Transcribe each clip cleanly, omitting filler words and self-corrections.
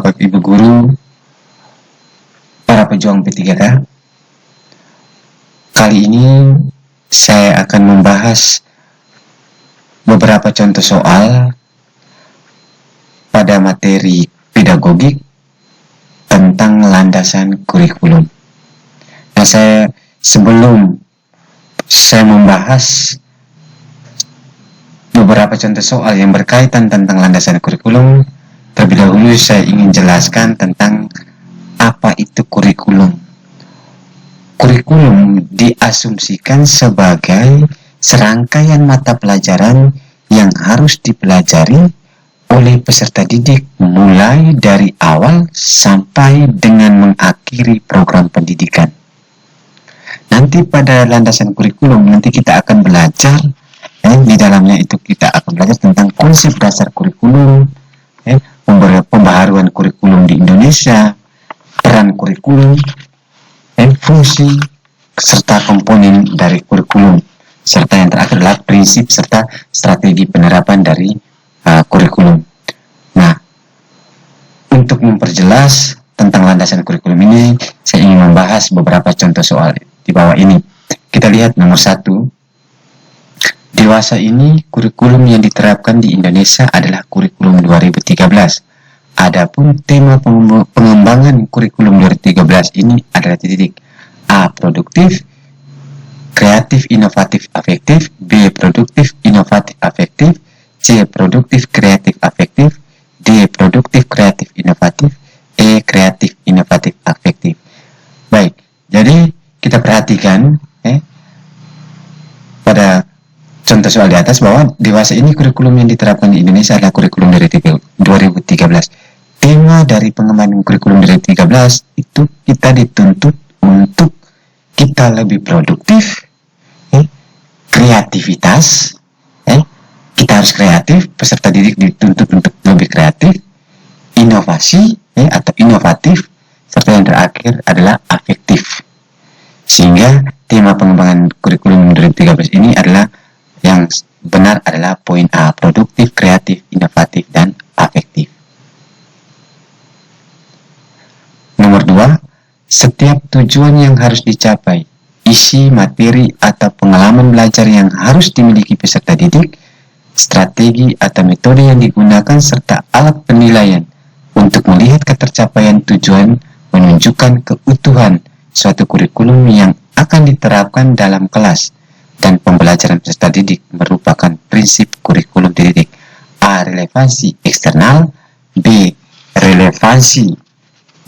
Bapak Ibu Guru, para pejuang P3K. Kali ini saya akan membahas beberapa contoh soal pada materi pedagogik tentang landasan kurikulum. Nah, sebelum saya membahas beberapa contoh soal yang berkaitan tentang landasan kurikulum, terlebih dahulu saya ingin jelaskan tentang apa itu kurikulum. Kurikulum diasumsikan sebagai serangkaian mata pelajaran yang harus dipelajari oleh peserta didik mulai dari awal sampai dengan mengakhiri program pendidikan. Nanti pada landasan kurikulum nanti kita akan belajar, di dalamnya itu kita akan belajar tentang konsep dasar kurikulum, pembaharuan kurikulum di Indonesia, peran kurikulum, fungsi serta komponen dari kurikulum, serta yang terakhir adalah prinsip serta strategi penerapan dari kurikulum. Nah, untuk memperjelas tentang landasan kurikulum ini, saya ingin membahas beberapa contoh soal di bawah ini. Kita lihat nomor 1. Dewasa ini kurikulum yang diterapkan di Indonesia adalah kurikulum 2013. Adapun tema pengembangan kurikulum 2013 ini adalah titik A. Produktif, kreatif, inovatif, afektif. B. Produktif, inovatif, afektif. C. Produktif, kreatif, afektif. D. Produktif, kreatif, inovatif. E. Kreatif, inovatif, afektif. Baik, jadi kita perhatikan pada contoh soal di atas bahwa dewasa ini kurikulum yang diterapkan di Indonesia adalah kurikulum dari 2013. Tema dari pengembangan kurikulum dari 2013 itu kita dituntut untuk kita lebih produktif, kreativitas, kita harus kreatif, peserta didik dituntut untuk lebih kreatif, inovasi atau inovatif, serta yang terakhir adalah afektif. Sehingga tema pengembangan kurikulum 2013 ini adalah yang benar adalah poin A, produktif, kreatif, inovatif, dan afektif. Nomor 2, setiap tujuan yang harus dicapai, isi, materi, atau pengalaman belajar yang harus dimiliki peserta didik, strategi atau metode yang digunakan, serta alat penilaian untuk melihat ketercapaian tujuan menunjukkan keutuhan suatu kurikulum yang akan diterapkan dalam kelas dan pembelajaran peserta didik merupakan prinsip kurikulum didik. A. Relevansi eksternal. B. Relevansi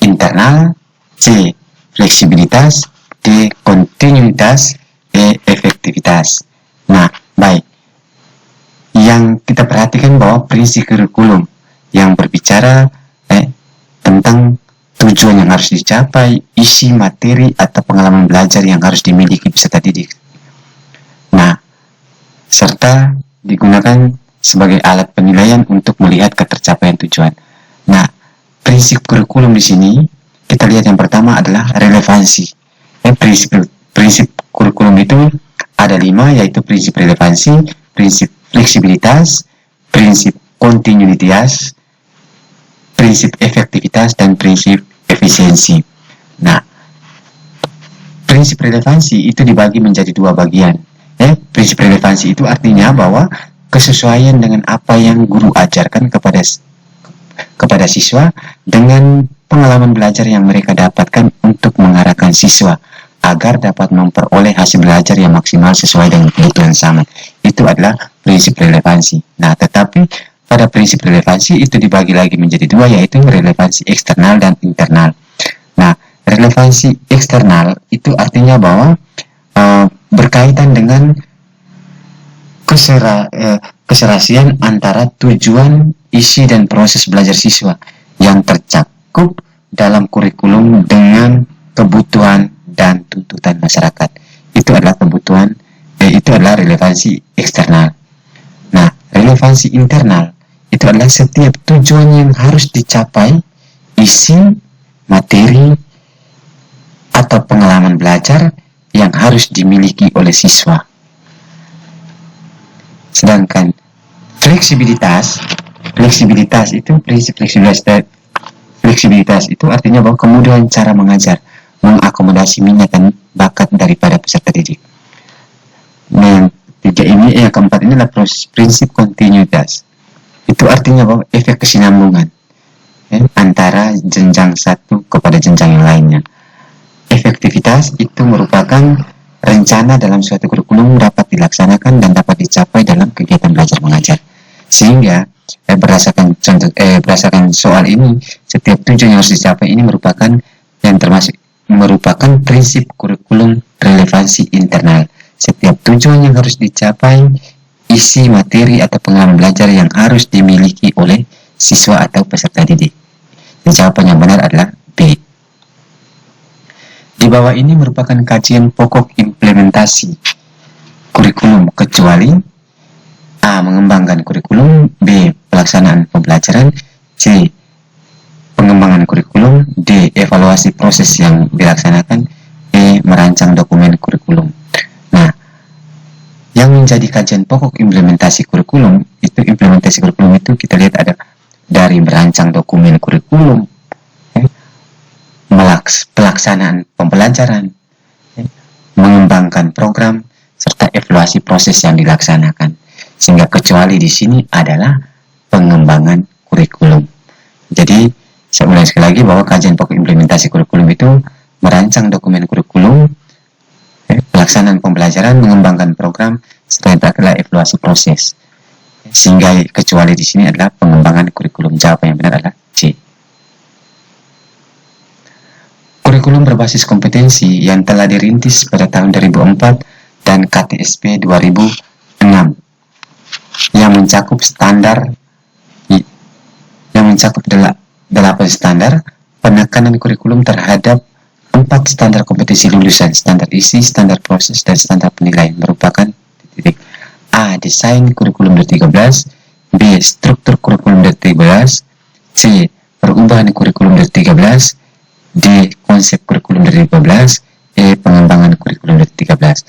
internal. C. Fleksibilitas. D. Kontinuitas. E. Efektivitas. Nah, baik. Yang kita perhatikan bahwa prinsip kurikulum yang berbicara tentang tujuan yang harus dicapai, isi, materi, atau pengalaman belajar yang harus dimiliki peserta didik. Nah, serta digunakan sebagai alat penilaian untuk melihat ketercapaian tujuan. Nah, prinsip kurikulum di sini kita lihat yang pertama adalah relevansi. Prinsip kurikulum itu ada 5, yaitu prinsip relevansi, prinsip fleksibilitas, prinsip kontinuitas, prinsip efektivitas, dan prinsip efisiensi. Nah, prinsip relevansi itu dibagi menjadi 2 bagian. Prinsip relevansi itu artinya bahwa kesesuaian dengan apa yang guru ajarkan kepada siswa dengan pengalaman belajar yang mereka dapatkan untuk mengarahkan siswa agar dapat memperoleh hasil belajar yang maksimal sesuai dengan kebutuhan zaman. Itu adalah prinsip relevansi. Nah, tetapi pada prinsip relevansi itu dibagi lagi menjadi 2, yaitu relevansi eksternal dan internal. Nah, relevansi eksternal itu artinya bahwa berkaitan dengan keserasian antara tujuan, isi, dan proses belajar siswa yang tercakup dalam kurikulum dengan kebutuhan dan tuntutan masyarakat. Itu adalah itu adalah relevansi eksternal. Nah, relevansi internal itu adalah setiap tujuan yang harus dicapai, isi, materi, atau pengalaman belajar yang harus dimiliki oleh siswa. Sedangkan fleksibilitas itu prinsip Fleksibilitas itu artinya bahwa kemudahan cara mengajar, mengakomodasi minat dan bakat daripada peserta didik. Nah, yang keempat ini adalah prinsip kontinuitas. Itu artinya bahwa efek kesinambungan antara jenjang satu kepada jenjang yang lainnya. Efektivitas itu merupakan rencana dalam suatu kurikulum dapat dilaksanakan dan dapat dicapai dalam kegiatan belajar mengajar. Sehingga berdasarkan soal ini, setiap tujuan yang harus dicapai ini merupakan prinsip kurikulum relevansi internal. Setiap tujuan yang harus dicapai, isi materi atau pengalaman belajar yang harus dimiliki oleh siswa atau peserta didik. Jawaban yang benar adalah B. Di bawah ini merupakan kajian pokok implementasi kurikulum, kecuali A. Mengembangkan kurikulum, B. Pelaksanaan pembelajaran, C. Pengembangan kurikulum, D. Evaluasi proses yang dilaksanakan, E. Merancang dokumen kurikulum. Nah, yang menjadi kajian pokok implementasi kurikulum itu kita lihat ada dari merancang dokumen kurikulum, pelaksanaan pembelajaran, mengembangkan program, serta evaluasi proses yang dilaksanakan. Sehingga kecuali di sini adalah pengembangan kurikulum. Jadi saya ulangi sekali lagi bahwa kajian pokok implementasi kurikulum itu merancang dokumen kurikulum, pelaksanaan pembelajaran, mengembangkan program, serta yang terakhir adalah evaluasi proses. Sehingga kecuali di sini adalah pengembangan kurikulum. Jawaban yang benar adalah C. Kurikulum berbasis kompetensi yang telah dirintis pada tahun 2004 dan KTSP 2006 yang mencakup 8 standar penekanan kurikulum terhadap 4 standar kompetensi lulusan, standar isi, standar proses, dan standar penilaian merupakan titik A. Desain kurikulum 2013, B. Struktur kurikulum 2013, C. Perubahan kurikulum 2013, D. Konsep kurikulum 2015, E. Pengembangan kurikulum 2013.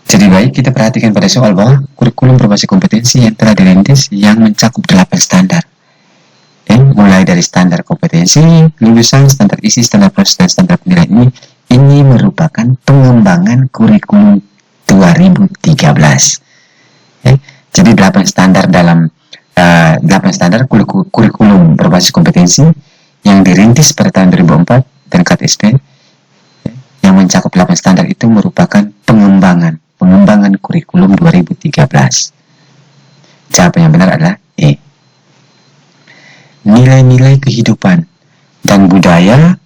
Jadi baik, kita perhatikan pada soal bahwa kurikulum berbasis kompetensi yang telah dirintis yang mencakup 8 standar. Mulai dari standar kompetensi lulusan, standar isi, standar proses, dan standar penilaian ini merupakan pengembangan kurikulum 2013. Jadi 8 standar kurikulum berbasis kompetensi yang dirintis pada tahun 2004 dan KTSP yang mencakup 8 standar itu merupakan pengembangan kurikulum 2013. Jawaban yang benar adalah E. Nilai-nilai kehidupan dan budaya,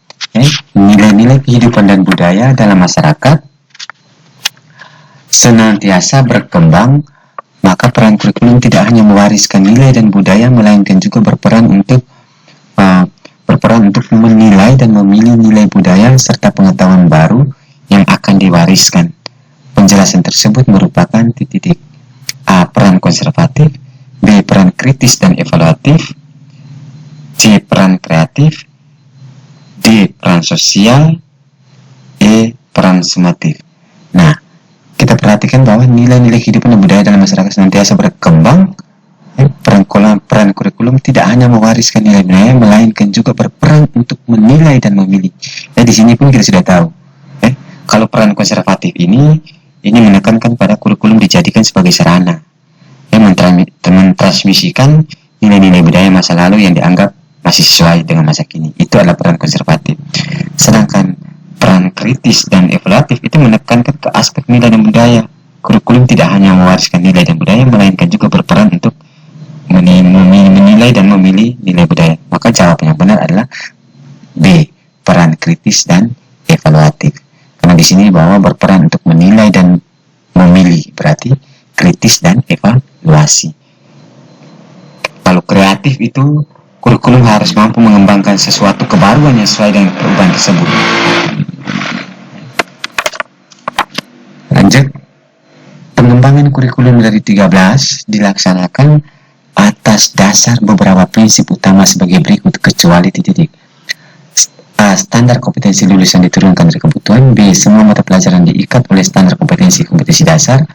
nilai-nilai kehidupan dan budaya dalam masyarakat senantiasa berkembang, maka peran kurikulum tidak hanya mewariskan nilai dan budaya, melainkan juga berperan untuk menilai dan memilih nilai budaya serta pengetahuan baru yang akan diwariskan. Penjelasan tersebut merupakan titik A. Peran konservatif, B. Peran kritis dan evaluatif, C. Peran kreatif, D. Peran sosial, E. Peran sumatif. Nah, kita perhatikan bahwa nilai-nilai kehidupan dan budaya dalam masyarakat senantiasa berkembang. Peran kurikulum tidak hanya mewariskan nilai-nilai, melainkan juga berperan untuk menilai dan memilih. Di sini pun kita sudah tahu, kalau peran konservatif ini menekankan pada kurikulum dijadikan sebagai sarana mentransmisikan nilai-nilai budaya masa lalu yang dianggap masih sesuai dengan masa kini. Itu adalah peran konservatif. Sedangkan peran kritis dan evaluatif itu menekankan ke aspek nilai dan budaya. Kurikulum tidak hanya mewariskan nilai dan budaya, melainkan juga berperan untuk menilai dan memilih nilai budaya. Maka jawaban yang benar adalah B. Peran kritis dan evaluatif. Karena di sini bahwa berperan untuk menilai dan memilih, berarti kritis dan evaluasi. Kalau kreatif itu kurikulum harus mampu mengembangkan sesuatu kebaruan yang sesuai dengan perubahan tersebut. Lanjut, pengembangan kurikulum dari 13 dilaksanakan atas dasar beberapa prinsip utama sebagai berikut, kecuali titik. A. Standar kompetensi lulusan diturunkan dari kebutuhan. B. Semua mata pelajaran diikat oleh standar kompetensi dasar.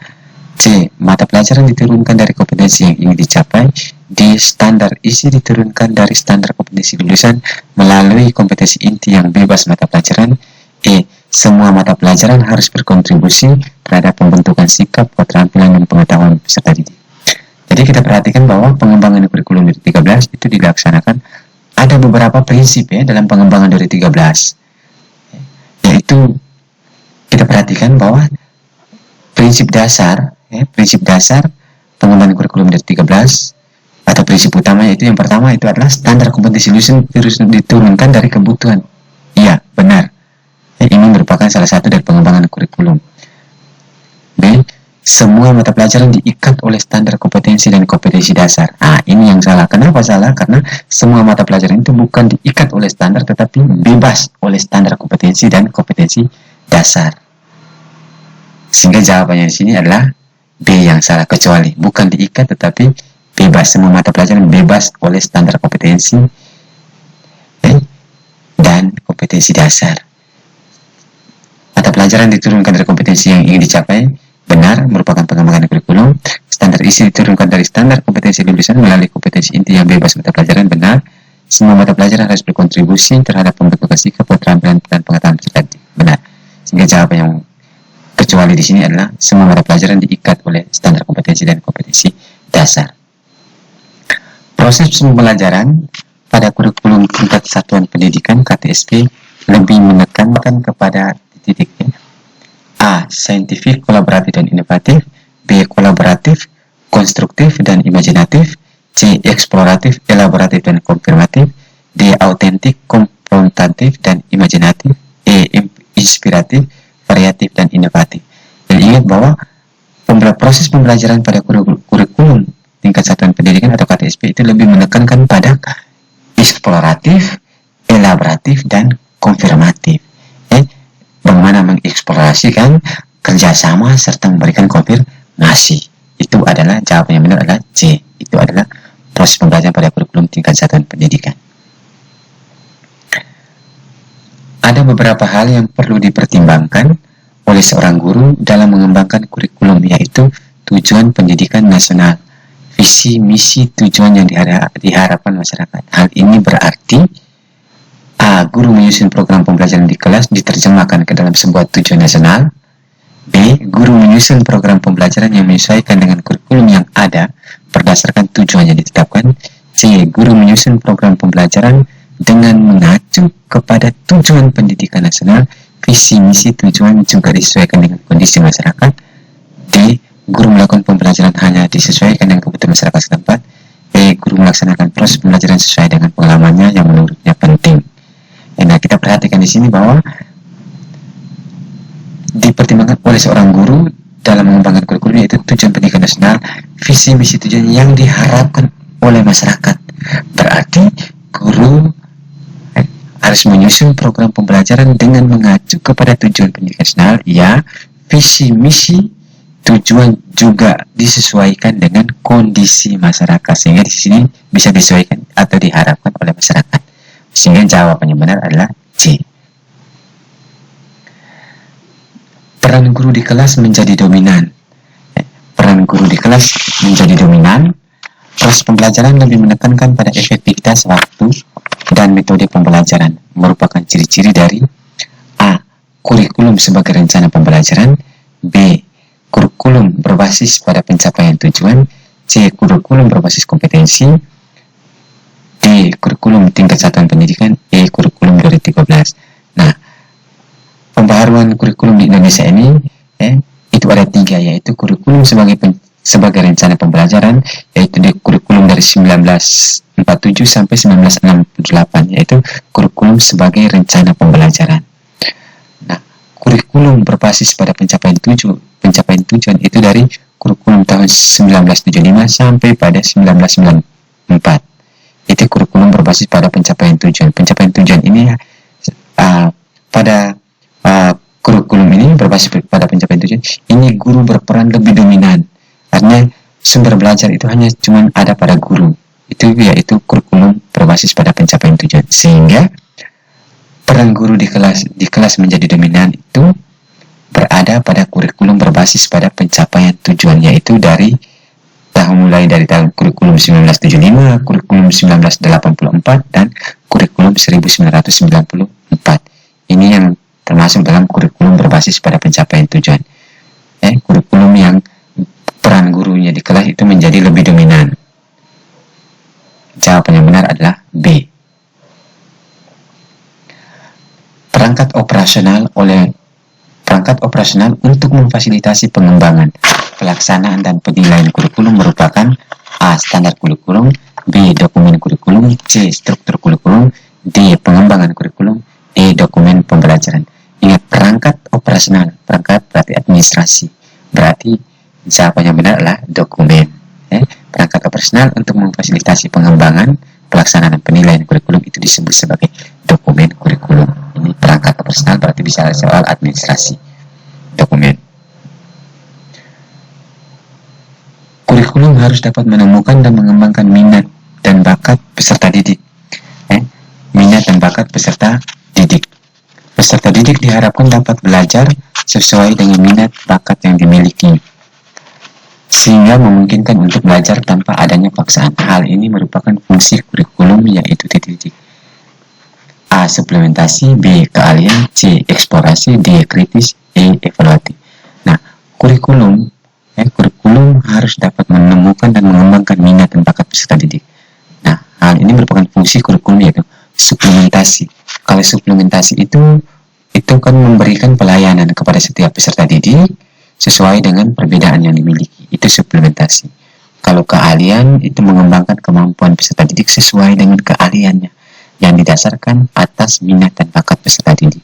C. Mata pelajaran diturunkan dari kompetensi yang ingin dicapai. D. Standar isi diturunkan dari standar kompetensi lulusan melalui kompetensi inti yang bebas mata pelajaran. E. Semua mata pelajaran harus berkontribusi terhadap pembentukan sikap, keterampilan, dan pengetahuan peserta didik. Jadi kita perhatikan bahwa pengembangan kurikulum dari 13 itu dilaksanakan ada beberapa prinsip ya dalam pengembangan dari 13. Yaitu kita perhatikan bahwa prinsip dasar pengembangan kurikulum dari 13 atau prinsip utama yaitu yang pertama itu adalah standar kompetensi lulusan terus diturunkan dari kebutuhan. Iya, benar. Ini merupakan salah satu dari pengembangan kurikulum. B. Semua mata pelajaran diikat oleh standar kompetensi dan kompetensi dasar. Ini yang salah. Kenapa salah? Karena semua mata pelajaran itu bukan diikat oleh standar, tetapi bebas oleh standar kompetensi dan kompetensi dasar. Sehingga jawabannya di sini adalah B yang salah, kecuali bukan diikat tetapi bebas. Semua mata pelajaran bebas oleh standar kompetensi dan kompetensi dasar. Mata pelajaran diturunkan dari kompetensi yang ingin dicapai. Benar, merupakan pengembangan kurikulum. Standar isi diturunkan dari standar kompetensi lulusan melalui kompetensi inti yang bebas mata pelajaran. Benar, semua mata pelajaran harus berkontribusi terhadap pembentukan sikap, keterampilan, dan pengetahuan peserta didik. Benar. Sehingga jawaban yang kecuali di sini adalah semua mata pelajaran diikat oleh standar kompetensi dan kompetensi dasar. Proses pembelajaran pada kurikulum tingkat satuan pendidikan KTSP lebih menekankan kepada titiknya. A. Saintifik, kolaboratif, dan inovatif. B. Kolaboratif, konstruktif, dan imajinatif. C. Eksploratif, elaboratif, dan konfirmatif. D. Autentik, konfrontatif, dan imajinatif. E. Inspiratif, variatif, dan inovatif. Dan ingat bahwa proses pembelajaran pada kurikulum tingkat satuan pendidikan atau KTSP itu lebih menekankan pada eksploratif, elaboratif, dan konfirmatif. Bagaimana mengeksplorasikan kerjasama serta memberikan konfirmasi. Itu adalah jawaban yang benar adalah C. Itu adalah proses pembelajaran pada kurikulum tingkat satuan pendidikan. Ada beberapa hal yang perlu dipertimbangkan oleh seorang guru dalam mengembangkan kurikulum, yaitu tujuan pendidikan nasional, visi, misi, tujuan yang diharapkan masyarakat. Hal ini berarti A. Guru menyusun program pembelajaran di kelas diterjemahkan ke dalam sebuah tujuan nasional. B. Guru menyusun program pembelajaran yang menyesuaikan dengan kurikulum yang ada berdasarkan tujuan yang ditetapkan. C. Guru menyusun program pembelajaran dengan mengacu kepada tujuan pendidikan nasional, visi, misi, tujuan juga disesuaikan dengan kondisi masyarakat. D. Guru melakukan pembelajaran hanya disesuaikan dengan kebutuhan masyarakat setempat. E. Guru melaksanakan proses pembelajaran sesuai dengan pengalamannya yang menurutnya penting. Nah, kita perhatikan di sini bahwa dipertimbangkan oleh seorang guru dalam mengembangkan kurikulum yaitu tujuan pendidikan nasional, visi, misi, tujuan yang diharapkan oleh masyarakat. Berarti guru harus menyusun program pembelajaran dengan mengacu kepada tujuan pendidikan nasional, ya, visi, misi, tujuan juga disesuaikan dengan kondisi masyarakat, sehingga di sini bisa disesuaikan atau diharapkan oleh masyarakat. Sehingga jawabannya benar adalah C. Peran guru di kelas menjadi dominan. Peran guru di kelas menjadi dominan. Proses pembelajaran lebih menekankan pada efektivitas waktu dan metode pembelajaran. Merupakan ciri-ciri dari A. Kurikulum sebagai rencana pembelajaran. B. Kurikulum berbasis pada pencapaian tujuan. C. Kurikulum berbasis kompetensi. D. Kurikulum tingkat satuan pendidikan. E. Kurikulum 2013. Nah, pembaharuan kurikulum di Indonesia ini itu ada 3, yaitu kurikulum sebagai rencana pembelajaran, yaitu di kurikulum dari 1947 sampai 1968, yaitu kurikulum sebagai rencana pembelajaran. Nah, kurikulum berbasis pada pencapaian tujuan itu dari kurikulum tahun 1975 sampai pada 1994. Itu kurikulum berbasis pada pencapaian tujuan. Pencapaian tujuan ini pada kurikulum ini berbasis pada pencapaian tujuan. Ini guru berperan lebih dominan. Artinya sumber belajar itu hanya cuma ada pada guru. Itu yaitu kurikulum berbasis pada pencapaian tujuan. Sehingga peran guru di kelas menjadi dominan itu berada pada kurikulum berbasis pada pencapaian tujuan, yaitu mulai dari tahun kurikulum 1975, kurikulum 1984, dan kurikulum 1994. Ini yang termasuk dalam kurikulum berbasis pada pencapaian tujuan. Kurikulum yang peran gurunya di kelas itu menjadi lebih dominan. Jawaban yang benar adalah B. Perangkat operasional untuk memfasilitasi pengembangan, pelaksanaan, dan penilaian kurikulum merupakan A. Standar kurikulum, B. Dokumen kurikulum, C. Struktur kurikulum, D. Pengembangan kurikulum, E. Dokumen pembelajaran. Ingat, perangkat operasional, perangkat berarti administrasi, berarti jawaban yang benar adalah dokumen. Perangkat operasional untuk memfasilitasi pengembangan, pelaksanaan, dan penilaian kurikulum itu disebut sebagai dokumen kurikulum. Ini perangkat operasional berarti bicara soal administrasi, dokumen. Kurikulum harus dapat menemukan dan mengembangkan minat dan bakat peserta didik. Minat dan bakat peserta didik. Peserta didik diharapkan dapat belajar sesuai dengan minat bakat yang dimiliki, sehingga memungkinkan untuk belajar tanpa adanya paksaan. Hal ini merupakan fungsi kurikulum, yaitu titik-titik. A. Suplementasi, B. Keahlian, C. Eksplorasi, D. Kritis, E. Evaluatif. Nah, kurikulum harus dapat menemukan dan mengembangkan minat dan bakat peserta didik. Nah, hal ini merupakan fungsi kurikulum, yaitu suplementasi. Kalau suplementasi itu kan memberikan pelayanan kepada setiap peserta didik sesuai dengan perbedaan yang dimiliki. Itu suplementasi. Kalau keahlian itu mengembangkan kemampuan peserta didik sesuai dengan keahliannya yang didasarkan atas minat dan bakat peserta didik.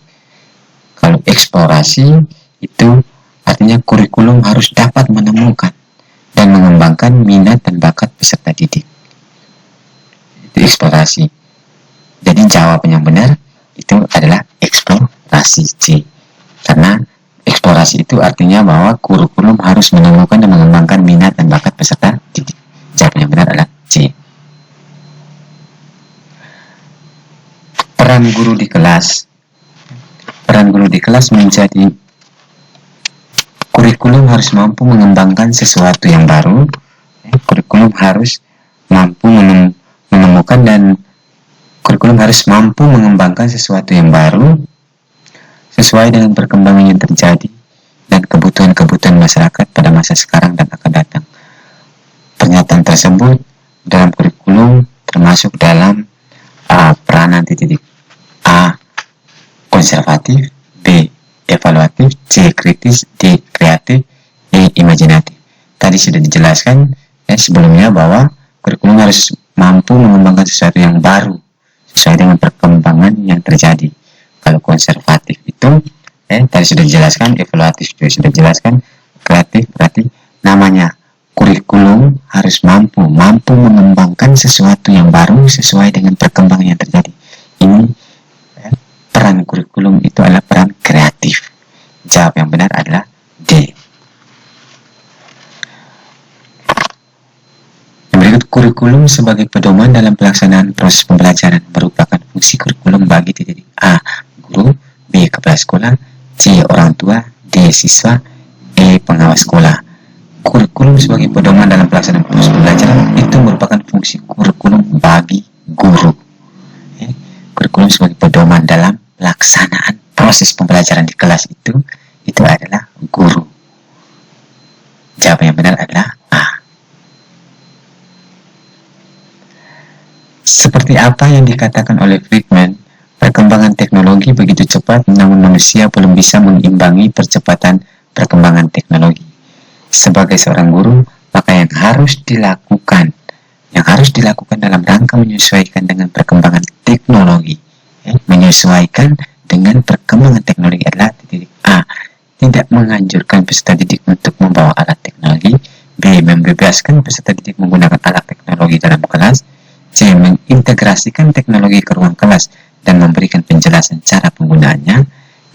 Kalau eksplorasi itu artinya kurikulum harus dapat menemukan dan mengembangkan minat dan bakat peserta didik. Itu eksplorasi. Jadi jawaban yang benar itu adalah eksplorasi, C. Karena eksplorasi itu artinya bahwa kurikulum harus menemukan dan mengembangkan minat dan bakat peserta didik. Jawaban yang benar adalah C. Peran guru di kelas. Peran guru di kelas menjadi kurikulum harus mampu mengembangkan sesuatu yang baru. Kurikulum harus mampu menemukan dan kurikulum harus mampu mengembangkan sesuatu yang baru sesuai dengan perkembangan yang terjadi dan kebutuhan-kebutuhan masyarakat pada masa sekarang dan akan datang. Pernyataan tersebut dalam kurikulum termasuk dalam peranan titik A. Konservatif, B. Evaluatif, C. Kritis, D. Kreatif, E. Imajinatif. Tadi sudah dijelaskan sebelumnya bahwa kurikulum harus mampu mengembangkan sesuatu yang baru sesuai dengan perkembangan yang terjadi. Kalau konservatif itu tadi sudah dijelaskan, evaluatif juga sudah dijelaskan, kreatif berarti namanya kurikulum harus mampu mengembangkan sesuatu yang baru sesuai dengan perkembangan yang terjadi. Ini peran kurikulum itu adalah peran kreatif. Jawab yang benar adalah D. Berikut, kurikulum sebagai pedoman dalam pelaksanaan proses pembelajaran merupakan fungsi kurikulum bagi titik A. Guru, B. Kepala sekolah, C. Orang tua, D. Siswa, E. Pengawas sekolah. Kurikulum sebagai pedoman dalam pelaksanaan proses pembelajaran itu merupakan fungsi kurikulum bagi guru. Kurikulum sebagai pedoman dalam pelaksanaan proses pembelajaran di kelas itu adalah guru. Jawaban yang benar adalah A. Seperti apa yang dikatakan oleh Friedman, perkembangan teknologi begitu cepat, namun manusia belum bisa mengimbangi percepatan perkembangan teknologi. Sebagai seorang guru, maka yang harus dilakukan dalam rangka menyesuaikan dengan perkembangan teknologi, menyesuaikan dengan perkembangan teknologi adalah titik A. Tidak menganjurkan peserta didik untuk membawa alat teknologi, B. Membebaskan peserta didik menggunakan alat teknologi dalam kelas, C. Mengintegrasikan teknologi ke ruang kelas dan memberikan penjelasan cara penggunaannya,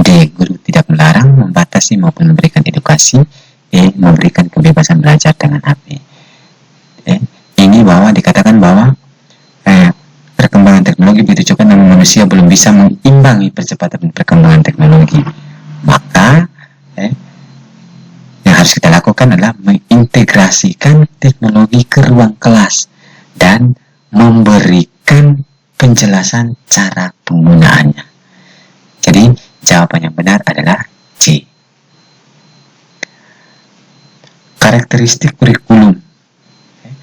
D. Guru tidak melarang, membatasi maupun memberikan edukasi, E. Memberikan kebebasan belajar dengan HP. Ini bahwa dikatakan bahwa perkembangan teknologi begitu cepat namun manusia belum bisa mengimbangi percepatan perkembangan teknologi. Maka harus kita lakukan adalah mengintegrasikan teknologi ke ruang kelas dan memberikan penjelasan cara penggunaannya. Jadi jawaban yang benar adalah C. Karakteristik kurikulum.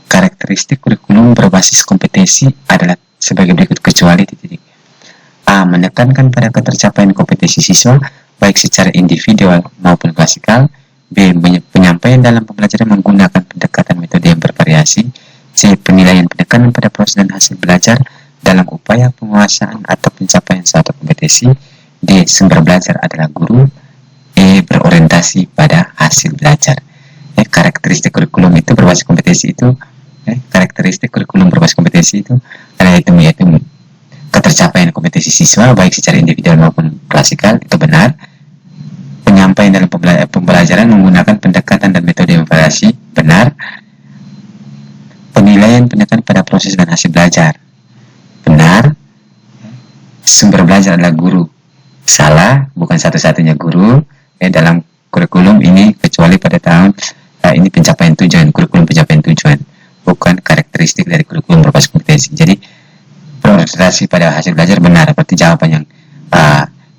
Karakteristik kurikulum berbasis kompetensi adalah sebagai berikut kecuali titik. A. Menekankan pada ketercapaian kompetensi siswa baik secara individual maupun klasikal. B. Penyampaian dalam pembelajaran menggunakan pendekatan metode yang bervariasi. C. Penilaian penekanan pada proses dan hasil belajar dalam upaya penguasaan atau pencapaian suatu kompetensi. D. Sumber belajar adalah guru. E. Berorientasi pada hasil belajar. Karakteristik kurikulum itu berbasis kompetensi itu karakteristik kurikulum berbasis kompetensi itu adalah yaitu ketercapaian kompetensi siswa baik secara individual maupun klasikal, itu benar. Penyampaian dalam pembelajaran menggunakan pendekatan dan metode yang variasi, benar. Penilaian penekanan pada proses dan hasil belajar, benar. Sumber belajar adalah guru, salah, bukan satu-satunya guru dalam kurikulum ini kecuali pada tahun ini pencapaian tujuan, kurikulum pencapaian tujuan, bukan karakteristik dari kurikulum berbasis kompetensi. Jadi berorientasi pada hasil belajar benar, berarti jawaban yang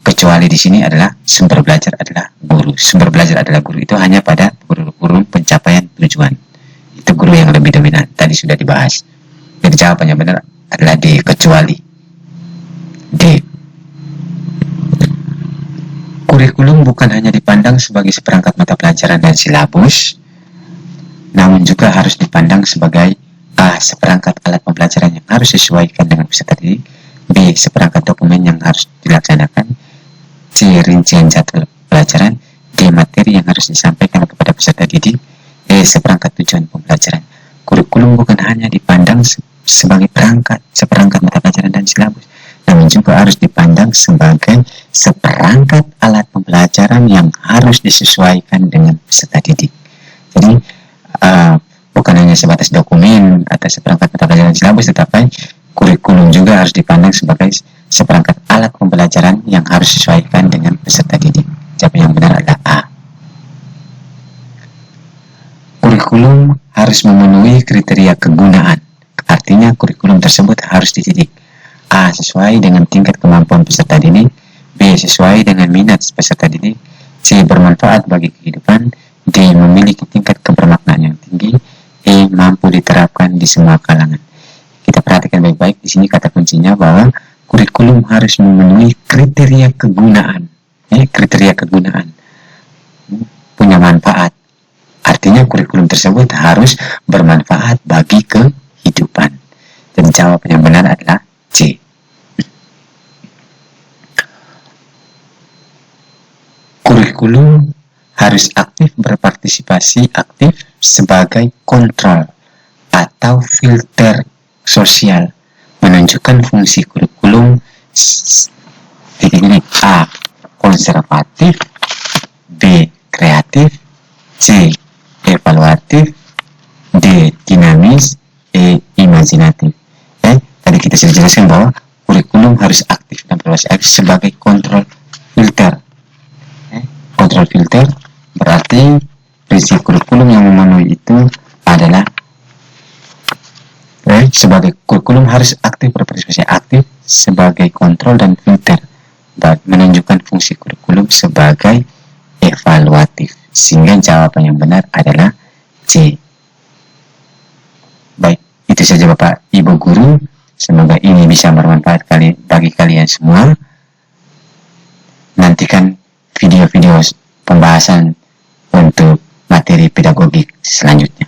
kecuali di sini adalah sumber belajar adalah guru. Sumber belajar adalah guru itu hanya pada kurikulum pencapaian tujuan. Itu guru yang lebih dominan, tadi sudah dibahas. Jadi jawabannya benar adalah D, kecuali D. Kurikulum bukan hanya dipandang sebagai seperangkat mata pelajaran dan silabus, namun juga harus dipandang sebagai A. Seperangkat alat pembelajaran yang harus disesuaikan dengan peserta didik. B. Seperangkat dokumen yang harus dilaksanakan. C. Rincian jadwal pelajaran. D. Materi yang harus disampaikan kepada peserta didik. E. Seperangkat tujuan pembelajaran. Kurikulum bukan hanya dipandang sebagai seperangkat mata pelajaran dan silabus, namun juga harus dipandang sebagai seperangkat alat pembelajaran yang harus disesuaikan dengan peserta didik. Jadi bukan hanya sebatas dokumen atau seperangkat mata pelajaran silabus, tetapi kurikulum juga harus dipandang sebagai seperangkat alat pembelajaran yang harus disesuaikan dengan peserta didik. Jawaban yang benar adalah A. Kurikulum harus memenuhi kriteria kegunaan. Artinya kurikulum tersebut harus dididik. A. Sesuai dengan tingkat kemampuan peserta didik. B. Sesuai dengan minat peserta didik. C. Bermanfaat bagi kehidupan. D. Memiliki tingkat kebermaknaan yang tinggi. E. Mampu diterapkan di semua kalangan. Kita perhatikan baik-baik di sini kata kuncinya bahwa kurikulum harus memenuhi kriteria kegunaan. Kriteria kegunaan punya manfaat. Artinya kurikulum tersebut harus bermanfaat bagi kehidupan. Dan jawaban yang benar adalah C. Kurikulum harus berpartisipasi aktif sebagai kontrol atau filter sosial, menunjukkan fungsi kurikulum A. Konservatif, B. Kreatif, C. Evaluatif, D. Dinamis, E. Imajinatif. Tadi kita sudah jelaskan bahwa kurikulum harus aktif dan berbasis aktif sebagai kontrol filter. Kontrol filter berarti prinsip kurikulum yang memenuhi itu adalah sebagai kurikulum harus berpartisipasi aktif sebagai kontrol dan filter, menunjukkan fungsi kurikulum sebagai evaluatif, sehingga jawaban yang benar adalah C. Baik, itu saja Bapak Ibu Guru, semoga ini bisa bermanfaat bagi kalian semua. Nantikan video-video pembahasan untuk materi pedagogik selanjutnya.